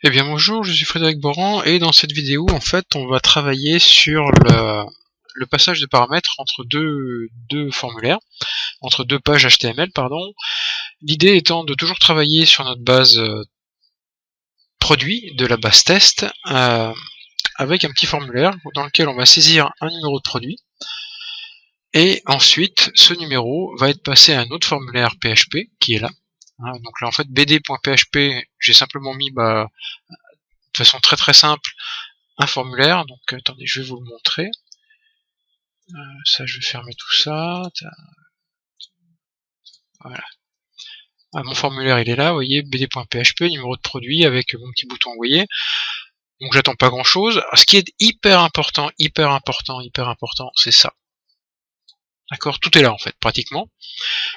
Eh bien bonjour, je suis Frédéric Boran et dans cette vidéo en fait on va travailler sur le passage de paramètres entre deux formulaires, entre deux pages HTML pardon. L'idée étant de toujours travailler sur notre base produit de la base test avec un petit formulaire dans lequel on va saisir un numéro de produit et ensuite ce numéro va être passé à un autre formulaire PHP qui est là. Donc là en fait bd.php j'ai simplement mis de façon très simple un formulaire, donc attendez, je vais vous le montrer. Ça, je vais fermer tout ça. Voilà. Mon formulaire, il est là, vous voyez, bd.php, numéro de produit avec mon petit bouton, vous voyez. Donc j'attends pas grand chose. Ce qui est hyper important, c'est ça. D'accord, tout est là en fait, pratiquement.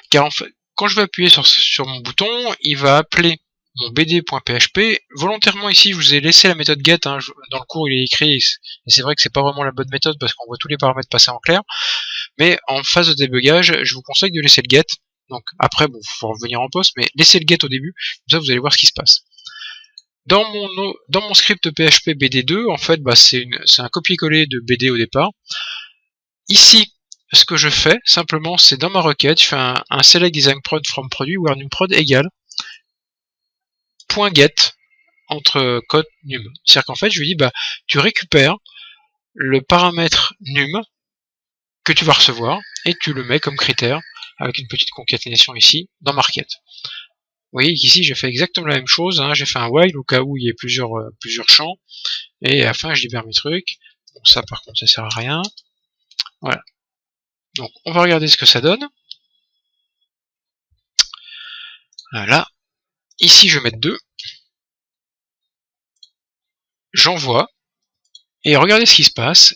Car en fait, quand je vais appuyer sur mon bouton, il va appeler mon bd.php. Volontairement ici, je vous ai laissé la méthode get, dans le cours il est écrit, et c'est vrai que c'est pas vraiment la bonne méthode parce qu'on voit tous les paramètres passer en clair. Mais en phase de débugage, je vous conseille de laisser le get. Donc après, bon, faut revenir en poste, mais laissez le get au début, comme ça vous allez voir ce qui se passe. Dans mon script PHP BD2, en fait, c'est un copier-coller de BD au départ. Ici, ce que je fais, simplement, c'est dans ma requête, je fais un select design prod from produit where num prod égale .get entre code num. C'est-à-dire qu'en fait, je lui dis, tu récupères le paramètre num que tu vas recevoir et tu le mets comme critère avec une petite concaténation ici dans ma requête. Vous voyez qu'ici j'ai fait exactement la même chose, j'ai fait un while au cas où il y ait plusieurs champs et à la fin je libère mes trucs. Bon, ça par contre ça sert à rien. Voilà. Donc on va regarder ce que ça donne. Voilà. Ici je vais mettre 2. J'envoie. Et regardez ce qui se passe.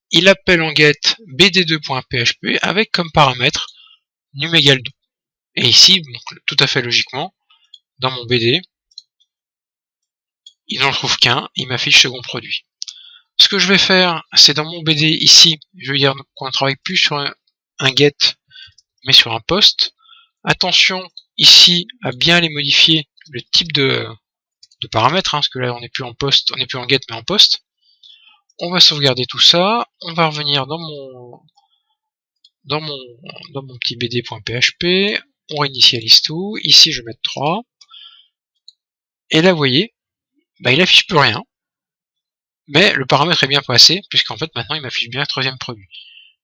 Il appelle en get bd2.php avec comme paramètre num égale 2. Et ici, donc, tout à fait logiquement, dans mon BD, il n'en trouve qu'un, il m'affiche second produit. Ce que je vais faire, c'est dans mon BD ici, je veux dire qu'on ne travaille plus sur un get, mais sur un post. Attention ici à bien aller modifier le type de paramètres, parce que là on n'est plus en post, on n'est plus en get mais en post. On va sauvegarder tout ça, on va revenir dans mon petit bd.php, on réinitialise tout, ici je vais mettre 3, et là vous voyez, il affiche plus rien, mais le paramètre est bien passé, puisqu'en fait maintenant il m'affiche bien le troisième produit,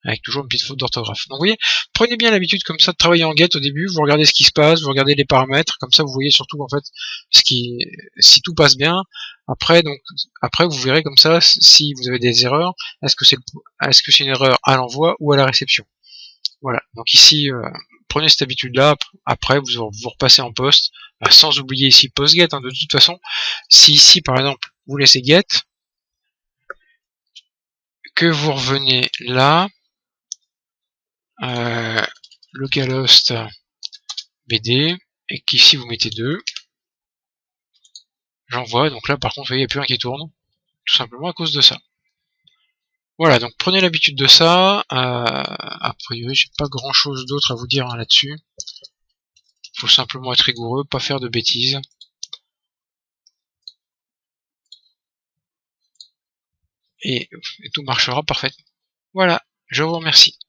avec toujours une petite faute d'orthographe. Donc vous voyez, prenez bien l'habitude comme ça de travailler en get au début, vous regardez ce qui se passe, vous regardez les paramètres, comme ça vous voyez surtout en fait si tout passe bien. Après vous verrez comme ça si vous avez des erreurs, est-ce que c'est une erreur à l'envoi ou à la réception. Voilà, donc ici prenez cette habitude là, après vous repassez en post, sans oublier ici postget, de toute façon, si ici par exemple vous laissez get, que vous revenez là, localhost BD, et qu'ici vous mettez 2, j'envoie, donc là par contre vous voyez il n'y a plus rien qui tourne, tout simplement à cause de ça. Voilà, donc prenez l'habitude de ça, a priori j'ai pas grand chose d'autre à vous dire là-dessus, faut simplement être rigoureux, pas faire de bêtises. Et tout marchera parfaitement. Voilà, je vous remercie.